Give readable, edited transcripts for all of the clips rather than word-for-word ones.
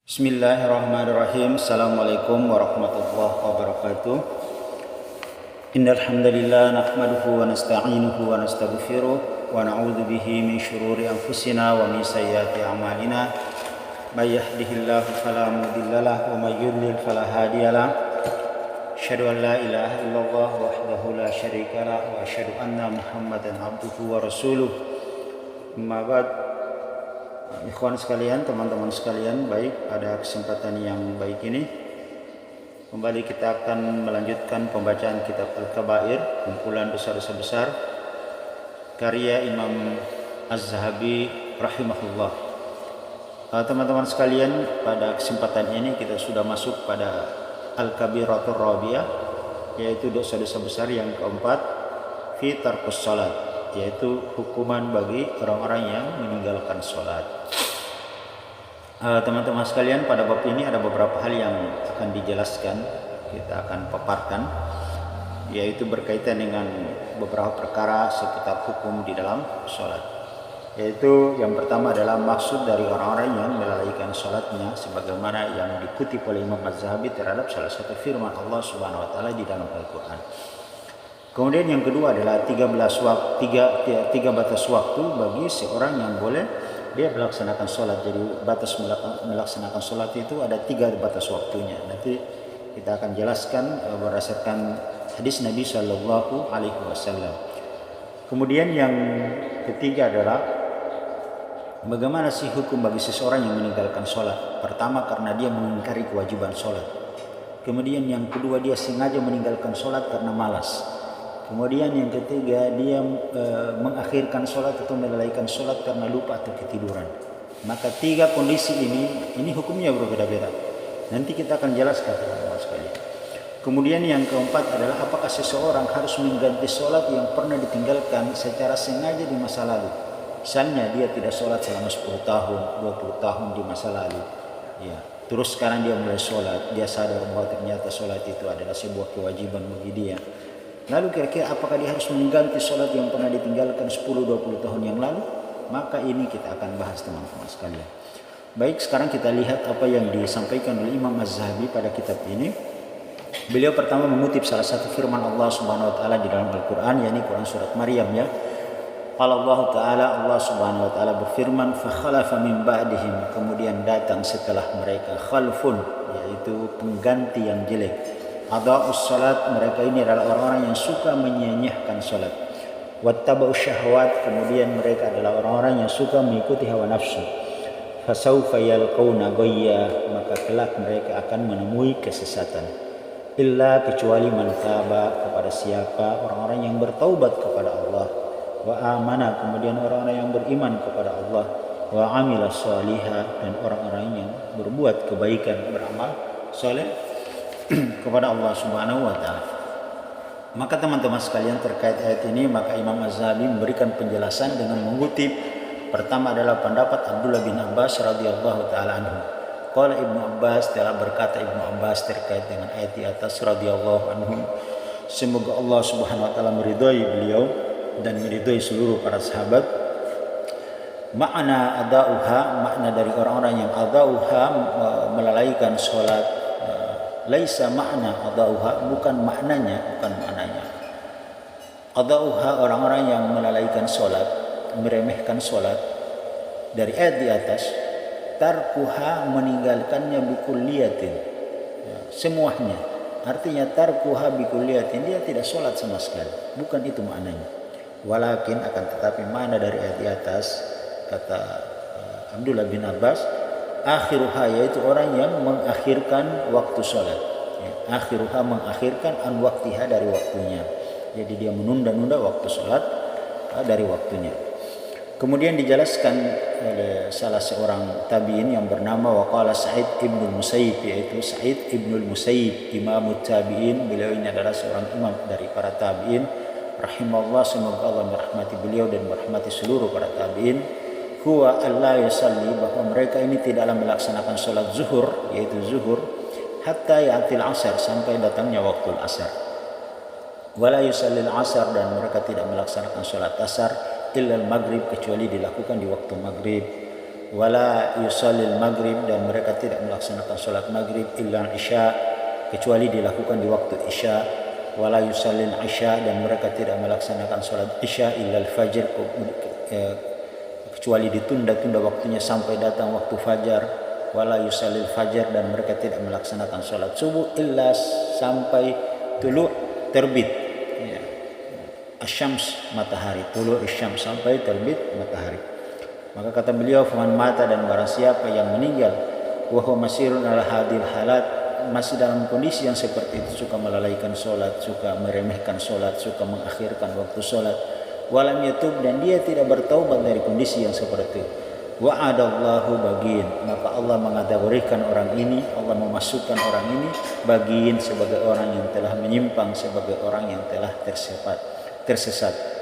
Bismillahirrahmanirrahim. Assalamualaikum warahmatullahi wabarakatuh. Innal hamdalillah nahmaduhu wa nasta'inuhu wa nastaghfiruh wa na'udzu bihi min shururi anfusina wa min sayyiati a'malina. May yahdihillahu fala mudhillalah wa may yudlil fala hadiyalah. Asyhadu an la ilaha illallah wahdahu la syarikalah wa asyhadu anna Muhammadan abduhu wa rasuluh. Amma ba'd. Ikhwan sekalian, teman-teman sekalian, baik, pada kesempatan yang baik ini kembali kita akan melanjutkan pembacaan kitab Al-Kabair, kumpulan dosa-dosa besar karya Imam Az-Zahabi rahimahullah. Teman-teman sekalian, pada kesempatan ini kita sudah masuk pada Al-Kabiratur Rabiyah, yaitu dosa-dosa besar yang keempat, fi tarkus salat, yaitu hukuman bagi orang-orang yang meninggalkan sholat. Teman-teman sekalian, pada bab ini ada beberapa hal yang akan dijelaskan, kita akan paparkan, yaitu berkaitan dengan beberapa perkara seputar hukum di dalam sholat. Yaitu yang pertama adalah maksud dari orang-orang yang melalaikan sholatnya, sebagaimana yang dikutip oleh Imam Az-Zahabi terhadap salah satu firman Allah Subhanahu Wa Taala di dalam Al-Quran. Kemudian yang kedua adalah tiga batas waktu bagi seorang yang boleh dia melaksanakan sholat. Jadi batas melaksanakan sholat itu ada 3 batas waktunya. Nanti kita akan jelaskan berdasarkan hadis Nabi Shallallahu Alaihi Wasallam. Kemudian yang ketiga adalah bagaimana sih hukum bagi seseorang yang meninggalkan sholat. Pertama, karena dia mengingkari kewajiban sholat. Kemudian yang kedua, dia sengaja meninggalkan sholat karena malas. Kemudian yang ketiga, dia mengakhirkan sholat atau melalaikan sholat karena lupa atau ketiduran. Maka 3 kondisi ini hukumnya berbeda-beda. Nanti kita akan jelaskan teman-teman sekalian. Kemudian yang keempat adalah apakah seseorang harus mengganti sholat yang pernah ditinggalkan secara sengaja di masa lalu. Misalnya dia tidak sholat selama 10 tahun, 20 tahun di masa lalu. Ya. Terus sekarang dia mulai sholat, dia sadar bahwa ternyata sholat itu adalah sebuah kewajiban bagi dia. Lalu kira-kira apakah dia harus mengganti sholat yang pernah ditinggalkan 10-20 tahun yang lalu? Maka ini kita akan bahas teman-teman sekalian. Baik, sekarang kita lihat apa yang disampaikan oleh Imam Az-Zahabi pada kitab ini. Beliau pertama mengutip salah satu firman Allah Subhanahu Wa Taala di dalam Al-Quran, yakni Quran surat Maryam ya. Allah Subhanahu Wa Taala berfirman, fakhalafa min ba'dihim, kemudian datang setelah mereka khalfun, yaitu pengganti yang jelek. Adha'us salat, mereka ini adalah orang-orang yang suka menyia-nyiakan salat. Wattaba'us syahwat, kemudian mereka adalah orang-orang yang suka mengikuti hawa nafsu. Fasawfa yalqawna ghayya, maka kelak mereka akan menemui kesesatan. Illa, kecuali man taba, kepada siapa? Orang-orang yang bertaubat kepada Allah. Wa amana, kemudian orang-orang yang beriman kepada Allah. Wa amila salihah, dan orang-orang yang berbuat kebaikan, beramal saleh kepada Allah Subhanahu Wa Taala. Maka teman-teman sekalian, terkait ayat ini maka Imam Az-Zahabi memberikan penjelasan dengan mengutip pertama adalah pendapat Abdullah bin Abbas radhiyallahu taala anhu. Qala Ibnu Abbas, telah berkata Ibnu Abbas terkait dengan ayat di atas radhiyallahu anhu, semoga Allah Subhanahu Wa Taala meridhai beliau dan meridhai seluruh para sahabat. Makna adauha, makna dari orang-orang yang adauha melalaikan sholat, laisa makna adauha, bukan maknanya. Adauha, orang-orang yang melalaikan sholat, meremehkan sholat, dari ayat di atas, tarkuha, meninggalkannya bikulliyatin, ya, semuanya. Artinya tarkuha bikulliyatin, dia tidak sholat sama sekali, bukan itu maknanya. Walakin, akan tetapi makna dari ayat di atas, kata Abdullah bin Abbas, akhiruha, yaitu orang yang mengakhirkan waktu sholat. Ya, akhiruha, mengakhirkan an waktiha, dari waktunya. Jadi dia menunda-nunda waktu sholat dari waktunya. Kemudian dijelaskan oleh salah seorang tabi'in yang bernama waqala Sa'id ibnul Musayyib, yaitu Sa'id ibnul Musayyib, imamut tabi'in. Beliau ini adalah seorang imam dari para tabi'in. Rahimahullah, semoga Allah merahmati beliau dan merahmati seluruh para tabi'in. Huwa alla yusalli, bahwa mereka ini tidaklah melaksanakan sholat zuhur, yaitu zuhur, hatta ya'til asar, sampai datangnya waktu asar. Wala yusallil asar, dan mereka tidak melaksanakan sholat asar, illal maghrib, kecuali dilakukan di waktu maghrib. wala yusallil maghrib, dan mereka tidak melaksanakan salat maghrib illa isya, kecuali dilakukan di waktu isya, wala yusallil isya, dan mereka tidak melaksanakan salat isya illa al-fajr, kecuali ditunda-tunda waktunya sampai datang waktu fajar, wala yusallil fajar, dan mereka tidak melaksanakan salat subuh illa sampai tulu' terbit ya, asyams, matahari, tulu' asyams, sampai terbit matahari. Maka kata beliau, faman mata, dan barang siapa yang meninggal, wa huwa masirun ala hadil halat, masih dalam kondisi yang seperti itu, suka melalaikan solat, suka meremehkan solat, suka mengakhirkan waktu solat, walam yatub, dan dia tidak bertaubat dari kondisi yang seperti itu, wa'adallahu bagin, maka Allah mengategorikan orang ini, Allah memasukkan orang ini bagin sebagai orang yang telah menyimpang, sebagai orang yang telah tersesat.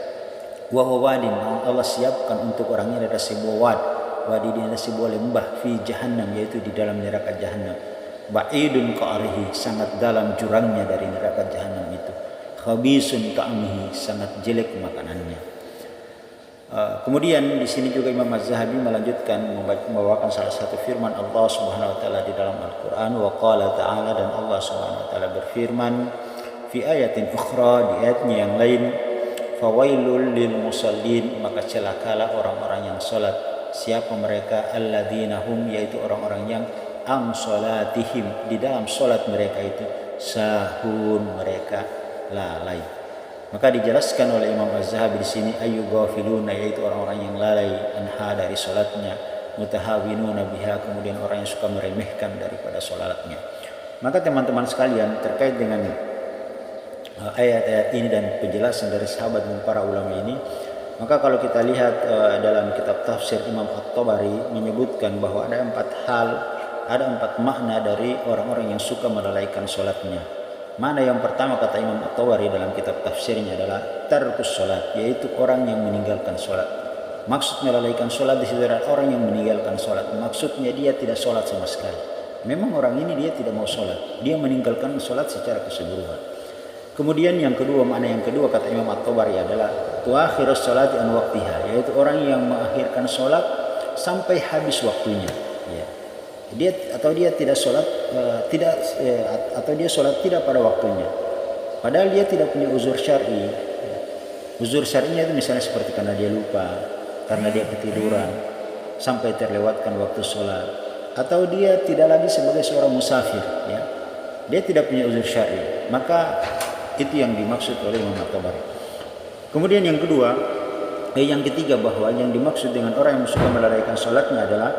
Wa wadin, Allah siapkan untuk orang ini ada sebuah wadi ini ada sebuah lembah fi jahannam, yaitu di dalam neraka jahannam, ba'idun qa'rihi, sangat dalam jurangnya dari neraka jahannam itu, khabisun ta'amihi, sangat jelek makanannya. Kemudian di sini juga Imam Az-Zahabi melanjutkan membawakan salah satu firman Allah Subhanahu wa taala di dalam Al-Qur'an, wa qala ta'ala, dan Allah Subhanahu wa taala berfirman fi ayatin ukhra, di ayatnya yang lain, fawailul lil musallin, maka celakalah orang-orang yang salat. Siapa mereka? Alladzina hum, yaitu orang-orang yang am salatihim, di dalam salat mereka itu sahun, mereka lalai. Maka dijelaskan oleh Imam Az-Zahabi di sini ayyughafiluna, yaitu orang-orang yang lalai anha, dari salatnya, mutahawinuna biha, kemudian orang yang suka meremehkan daripada salatnya. Maka teman-teman sekalian, terkait dengan ayat-ayat ini dan penjelasan dari sahabat dan para ulama ini, maka kalau kita lihat dalam kitab tafsir Imam At-Tabari menyebutkan bahwa ada 4 hal, ada 4 makna dari orang-orang yang suka melalaikan salatnya. Mana yang pertama, kata Imam At-Tabari dalam kitab tafsirnya, adalah tarkus salat, yaitu orang yang meninggalkan salat. Maksud melalaikan salat di situ adalah orang yang meninggalkan salat, maksudnya dia tidak salat sama sekali. Memang orang ini dia tidak mau salat, dia meninggalkan salat secara keseluruhan. Kemudian yang kedua, makna yang kedua kata Imam At-Tabari adalah tuakhirus salati an waqtiha, yaitu orang yang mengakhirkan salat sampai habis waktunya. Ya. Dia tidak salat atau dia salat tidak pada waktunya. Padahal dia tidak punya uzur syar'i. Ya. Uzur syar'inya itu misalnya seperti karena dia lupa, karena dia ketiduran sampai terlewatkan waktu salat, atau dia tidak lagi sebagai seorang musafir, ya. Dia tidak punya uzur syar'i. Maka itu yang dimaksud oleh Imam At-Tabari. Kemudian yang kedua, yang ketiga, bahwa yang dimaksud dengan orang yang suka melalaikan salatnya adalah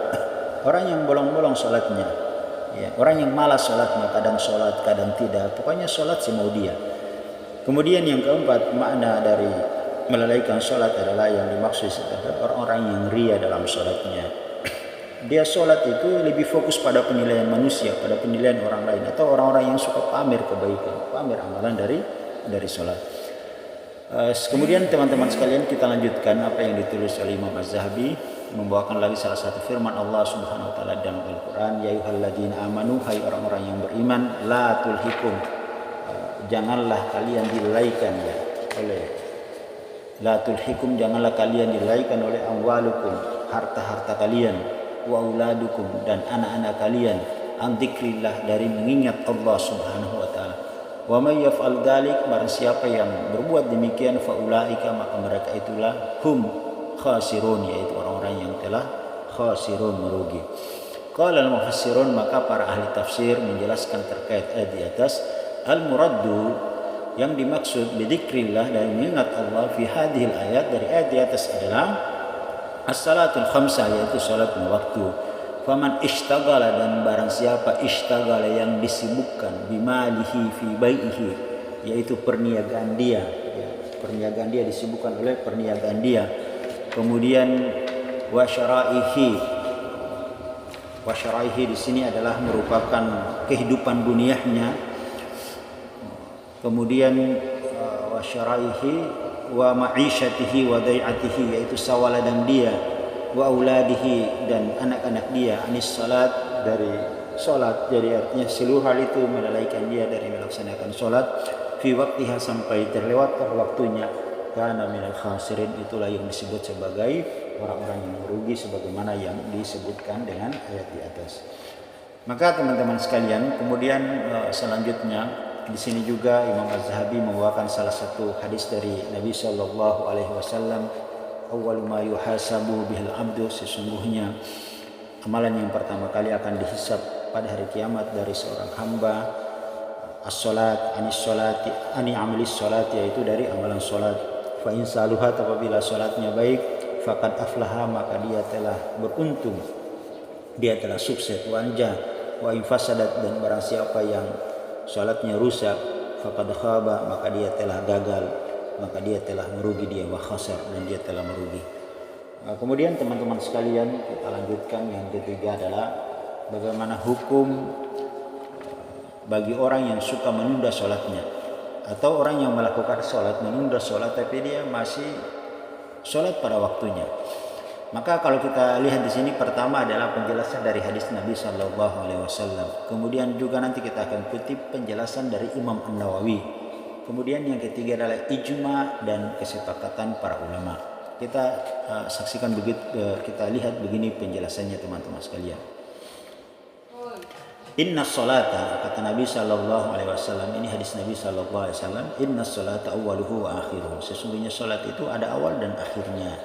orang yang bolong-bolong salatnya, ya, orang yang malas salatnya, kadang salat, kadang tidak, pokoknya salat semau dia. Kemudian yang keempat, makna dari melalaikan salat adalah yang dimaksud adalah orang-orang yang ria dalam salatnya. Dia salat itu lebih fokus pada penilaian manusia, pada penilaian orang lain, atau orang-orang yang suka pamer kebaikan, pamer amalan dari salat. Kemudian teman-teman sekalian, kita lanjutkan apa yang ditulis oleh Imam Az-Zahabi, membawakan lagi salah satu firman Allah Subhanahu wa taala dalam Al-Qur'an, ya ayyuhalladzina amanu, hai orang-orang yang beriman, la tulhikum, janganlah kalian dilalaikan ya oleh la tulhikum, janganlah kalian dilalaikan oleh amwalukum, harta-harta kalian, wa auladukum, dan anak-anak kalian, an dzikrillah, dari mengingat Allah Subhanahu wa taala. Wa may yaf'al dzalik, barang siapa yang berbuat demikian, fa ulaika, maka mereka itulah hum khasirun, yaitu orang-orang yang telah khasirun, merugi. Qala al-mufassirun, maka para ahli tafsir menjelaskan terkait ayat di atas, al-muraddu, yang dimaksud bidzikrillah, dari mengingat Allah, fi hadhil ayat, dari ayat di atas adalah as-salatul khamsah, yaitu salat lima waktu. Faman ishtagala, dan barang siapa ishtagala, yang disibukkan, bimalihi fi bai'ihi, yaitu perniagaan dia, ya, perniagaan dia, disibukkan oleh perniagaan dia. Kemudian wasyara'ihi di sini adalah merupakan kehidupan dunianya. Kemudian wasyara'ihi wa ma'isyatihi wa dai'atihi, yaitu sawaladang dia, wa auladihi, dan anak-anak dia, anis salat, dari salat. Jadi artinya seluruh hal itu melalaikan dia dari melaksanakan salat, fi waktiha, sampai terlewatkan waktunya, kana minal khasirin, itulah yang disebut sebagai orang-orang yang merugi sebagaimana yang disebutkan dengan ayat di atas. Maka teman-teman sekalian, kemudian selanjutnya di sini juga Imam Az-Zahabi membawakan salah satu hadis dari Nabi Shallallahu Alaihi Wasallam, awwalu ma yuhasabu bihil abdu, sesungguhnya amalan yang pertama kali akan dihisab pada hari kiamat dari seorang hamba, as-salat, ani amalis salat, yaitu dari amalan salat. Fa in saluhat, apabila salatnya baik, faqad aflaha, maka dia telah beruntung, dia telah sukses. Wa anja, wa in fasadat, dan barang siapa yang salatnya rusak, faqad khaba, maka dia telah gagal, maka dia telah merugi, dia wa khasar, dan dia telah merugi. Kemudian teman-teman sekalian, kita lanjutkan yang ketiga adalah bagaimana hukum bagi orang yang suka menunda sholatnya, atau orang yang melakukan sholat, menunda sholat tapi dia masih sholat pada waktunya. Maka kalau kita lihat di sini, pertama adalah penjelasan dari hadis Nabi Shallallahu Alaihi Wasallam. Kemudian juga nanti kita akan kutip penjelasan dari Imam An-Nawawi. Kemudian yang ketiga adalah ijma dan kesepakatan para ulama. Kita saksikan begitu, kita lihat begini penjelasannya teman-teman sekalian. Inna sholata, kata Nabi Shallallahu Alaihi Wasallam, ini hadis Nabi Shallallahu Alaihi Wasallam, inna sholata awwaluhu wa akhiruhu, sesungguhnya sholat itu ada awal dan akhirnya.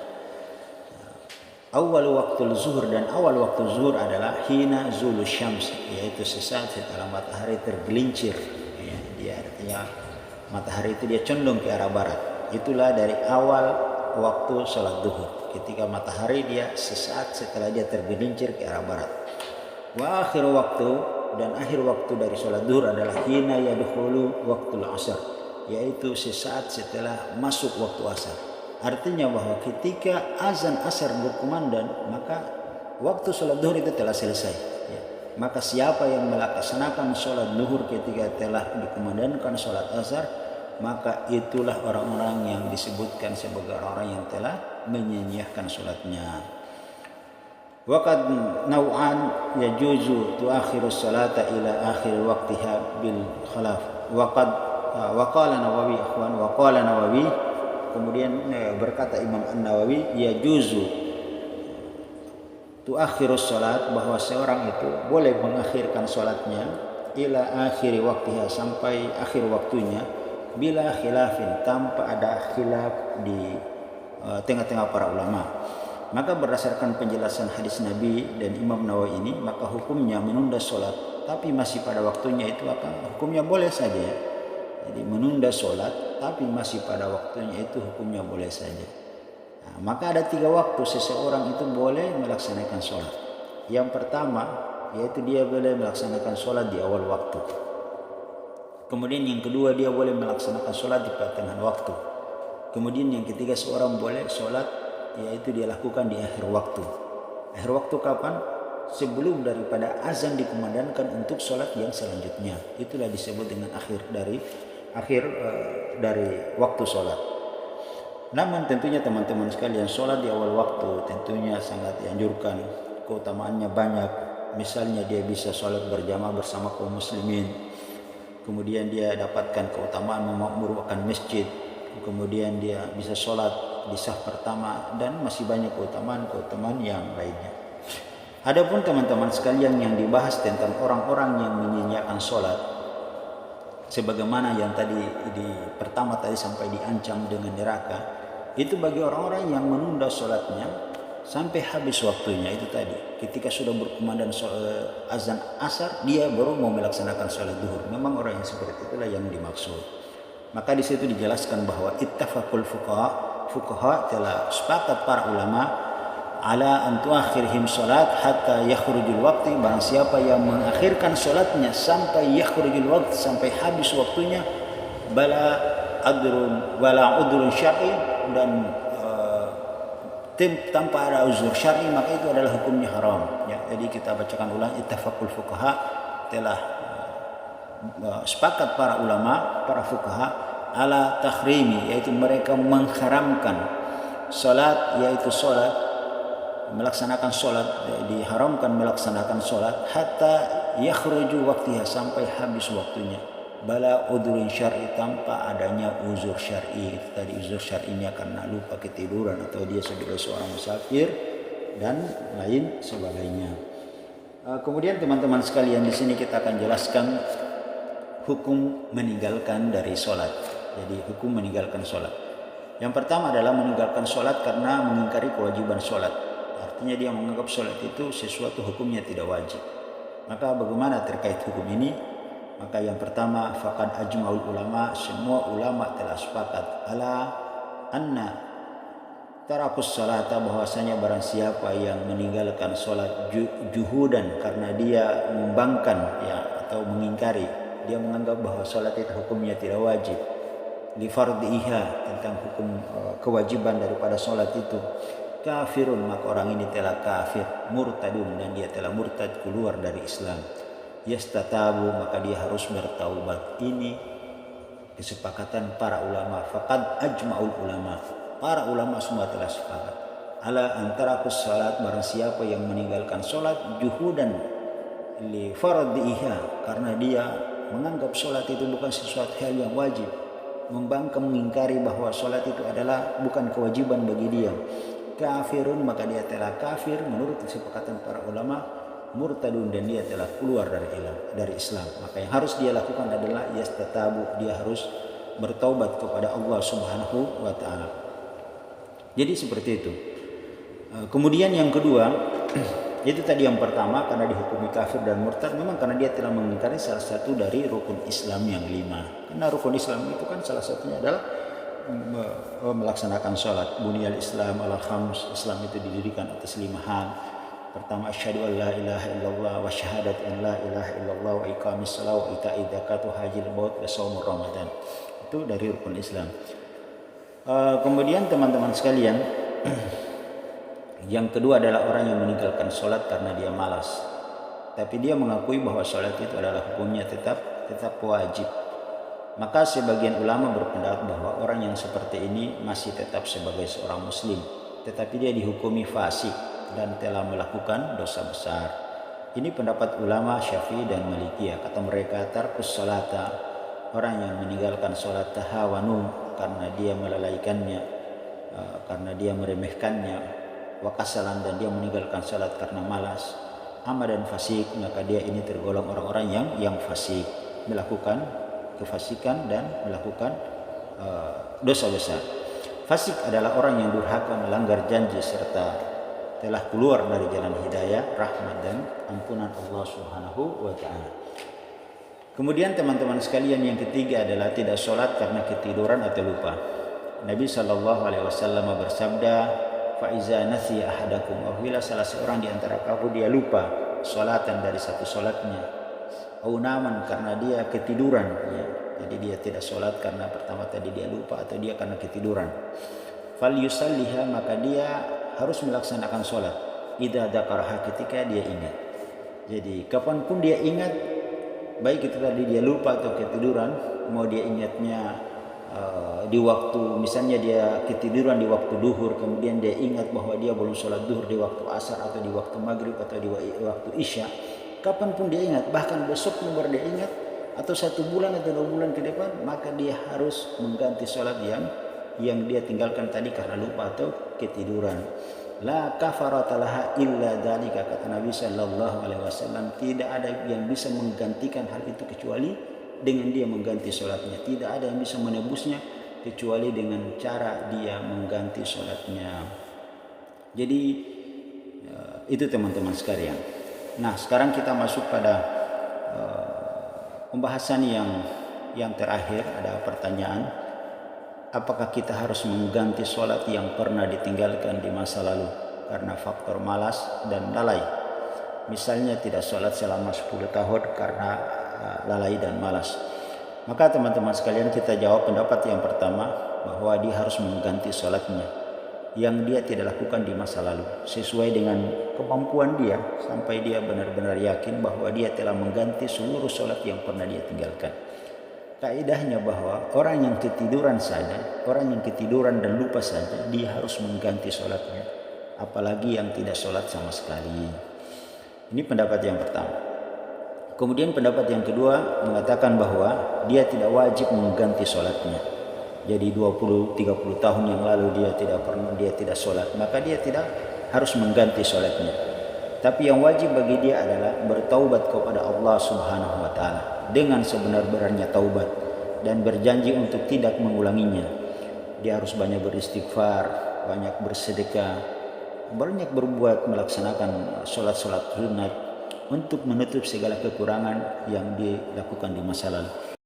Awal waktu zuhur, dan awal waktu zuhur adalah hina zulu syams, yaitu sesaat setelah matahari tergelincir. Ya, dia artinya matahari itu dia condong ke arah barat. Itulah dari awal waktu sholat zuhur. Ketika matahari dia sesaat setelah dia tergelincir ke arah barat. Wa akhir waktu, dan akhir waktu dari sholat zuhur adalah hina yadkhulu waktul asar, yaitu sesaat setelah masuk waktu asar. Artinya bahwa ketika azan asar berkumandang, maka waktu sholat zuhur itu telah selesai. Ya. Maka siapa yang melaksanakan sholat zuhur ketika telah dikumandangkan sholat asar, maka itulah orang-orang yang disebutkan sebagai orang yang telah menyia-nyiakan sholatnya. Waqad naw'an yajuzu tuakhirus salata ila akhir waqtiha bil khalaf. Waqala Nawawi akhwan, waqala Nawawi, kemudian berkata Imam An-Nawawi, yajuzu tuakhirus salat, bahwa seorang itu boleh mengakhirkan salatnya ila akhir waqtiha, sampai akhir waktunya, bila khilafin, tanpa ada khilaf di tengah-tengah para ulama. Maka berdasarkan penjelasan hadis Nabi dan Imam Nawawi ini, maka hukumnya menunda sholat tapi masih pada waktunya itu apa? Hukumnya boleh saja. Jadi menunda sholat tapi masih pada waktunya itu hukumnya boleh saja. Nah, maka ada 3 waktu seseorang itu boleh melaksanakan sholat. Yang pertama yaitu dia boleh melaksanakan sholat di awal waktu. Kemudian yang kedua, dia boleh melaksanakan sholat di pertengahan waktu. Kemudian yang ketiga, seorang boleh sholat yaitu dia lakukan di akhir waktu. Akhir waktu kapan? Sebelum daripada azan dikumandangkan untuk sholat yang selanjutnya. Itulah disebut dengan akhir dari waktu sholat. Namun tentunya teman-teman sekalian, sholat di awal waktu tentunya sangat dianjurkan. Keutamaannya banyak. Misalnya dia bisa sholat berjamaah bersama kaum muslimin. Kemudian dia dapatkan keutamaan memakmurkan masjid. Kemudian dia bisa sholat di saf pertama, dan masih banyak keutamaan yang lainnya. Adapun teman-teman sekalian yang dibahas tentang orang-orang yang menyia-nyiakan sholat, sebagaimana yang tadi di pertama tadi sampai diancam dengan neraka, itu bagi orang-orang yang menunda sholatnya sampai habis waktunya itu tadi. Ketika sudah berkumandang azan asar, dia baru mau melaksanakan sholat zuhur. Memang orang yang seperti itulah yang dimaksud. Maka di situ dijelaskan bahwa ittafaqul fuqaha telah sepakat para ulama ala an tuakhirhim salat hatta yakhrujul waqti, barang siapa yang mengakhirkan salatnya sampai yakhrujul waqti, sampai habis waktunya, bala udrun syar'i, dan tanpa ada uzur syar'i, maka itu adalah hukumnya haram. Ya, jadi kita bacakan ulang, ittafaqul fuqaha, telah sepakat para ulama, para fuqaha ala tahrimi, yaitu mereka mengharamkan salat, yaitu salat, melaksanakan salat, diharamkan melaksanakan salat hatta yakhruju waqtiha, sampai habis waktunya. bala udhrin syar'i, tanpa adanya uzur syar'i. Tadi uzur syar'inya karena lupa ketiduran atau dia sebagai seorang musafir dan lain sebagainya. Kemudian teman-teman sekalian, di sini kita akan jelaskan hukum meninggalkan dari sholat. Jadi hukum meninggalkan sholat. Yang pertama adalah meninggalkan sholat karena mengingkari kewajiban sholat. Artinya dia menganggap sholat itu sesuatu hukumnya tidak wajib. Maka bagaimana terkait hukum ini? Maka yang pertama, faqad ajma'ul ulama, semua ulama telah sepakat ala anna tarakus salata, bahwasanya barang siapa yang meninggalkan sholat juhudan karena dia membangkang atau mengingkari, dia menganggap bahwa sholat itu hukumnya tidak wajib, li fardhiha, tentang hukum kewajiban daripada sholat itu, kafirun, maka orang ini telah kafir, murtadun, dan dia telah murtad, keluar dari Islam. Yastatabu, maka dia harus bertaubat. Ini kesepakatan para ulama. Faqad ajma'ul ulama, para ulama semua telah sepakat ala antarakus salat, barang siapa yang meninggalkan salat juhudan li fardhiha, karena dia menganggap salat itu bukan sesuatu hal yang wajib, membangkang mengingkari bahwa salat itu adalah bukan kewajiban bagi dia, kafirun, maka dia telah kafir menurut kesepakatan para ulama, murtadun, dan dia telah keluar dari Islam. Maka yang harus dia lakukan adalah yastatabu, dia harus bertaubat kepada Allah Subhanahu wa taala. Jadi seperti itu. Kemudian yang kedua, itu tadi yang pertama, karena dihukumi kafir dan murtad memang karena dia telah mengingkari salah satu dari rukun Islam yang 5. Karena rukun Islam itu kan salah satunya adalah melaksanakan sholat. Bunyal Islam ala khams, Islam itu didirikan atas 5 hal. Pertama, asyhadu an la ilaha illallah wa syahadat an la ilaha illallah wa iqamis shalah wa ita'i zakat wa hajjil bait wa shaumur ramadan. Itu dari rukun Islam. Kemudian teman-teman sekalian, yang kedua adalah orang yang meninggalkan sholat karena dia malas, tapi dia mengakui bahwa sholat itu adalah hukumnya tetap wajib. Maka sebagian ulama berpendapat bahwa orang yang seperti ini masih tetap sebagai seorang muslim, tetapi dia dihukumi fasik dan telah melakukan dosa besar. Ini pendapat ulama Syafi'i dan Malikiyah. Kata mereka, tarkus salata, orang yang meninggalkan salat tahawanu, karena dia melalaikannya, karena dia meremehkannya, wa kasalan, dan dia meninggalkan salat karena malas, amadan fasik, maka dia ini tergolong orang-orang yang fasik, melakukan kefasikan dan melakukan dosa besar. Fasik adalah orang yang durhaka, melanggar janji, serta telah keluar dari jalan hidayah, rahmat, dan ampunan Allah Subhanahu wa ta'ala. Kemudian teman-teman sekalian, yang ketiga adalah tidak sholat karena ketiduran atau lupa. Nabi SAW bersabda, fa'iza nasiya ahadakum, apabila salah seorang di antara kamu dia lupa sholatan dari satu sholatnya, au naman, karena dia ketiduran, jadi dia tidak sholat karena pertama tadi dia lupa atau dia karena ketiduran, fal yusalliha, maka dia harus melaksanakan sholat, idza dzakaraha, ketika dia ingat. Jadi kapanpun dia ingat, baik itu tadi dia lupa atau ketiduran, mau dia ingatnya di waktu, misalnya dia ketiduran di waktu duhur, kemudian dia ingat bahwa dia belum sholat duhur di waktu asar atau di waktu maghrib atau di waktu isya, kapanpun dia ingat, bahkan besoknya baru dia ingat, atau 1 bulan atau 2 bulan ke depan, maka dia harus mengganti sholat yang dia tinggalkan tadi karena lupa atau ketiduran. La kafarata laha illa dzalika, kata Nabi sallallahu alaihi wasallam, tidak ada yang bisa menggantikan hal itu kecuali dengan dia mengganti sholatnya. Tidak ada yang bisa menebusnya kecuali dengan cara dia mengganti sholatnya. Jadi itu teman-teman sekalian. Nah, sekarang kita masuk pada pembahasan yang terakhir. Ada pertanyaan, apakah kita harus mengganti sholat yang pernah ditinggalkan di masa lalu karena faktor malas dan lalai? Misalnya tidak sholat selama 10 tahun karena lalai dan malas. Maka teman-teman sekalian, kita jawab pendapat yang pertama, bahwa dia harus mengganti sholatnya yang dia tidak lakukan di masa lalu, sesuai dengan kemampuan dia, sampai dia benar-benar yakin bahwa dia telah mengganti seluruh sholat yang pernah dia tinggalkan. Kaidahnya bahwa orang yang ketiduran dan lupa saja, dia harus mengganti sholatnya, apalagi yang tidak sholat sama sekali. Ini pendapat yang pertama. Kemudian pendapat yang kedua mengatakan bahwa dia tidak wajib mengganti sholatnya. Jadi 20-30 tahun yang lalu dia tidak sholat, maka dia tidak harus mengganti sholatnya. Tapi yang wajib bagi dia adalah bertaubat kepada Allah Subhanahu wa taala dengan sebenar-benarnya taubat dan berjanji untuk tidak mengulanginya. Dia harus banyak beristighfar, banyak bersedekah, banyak berbuat melaksanakan sholat-sholat sunat untuk menutup segala kekurangan yang dilakukan di masa lalu.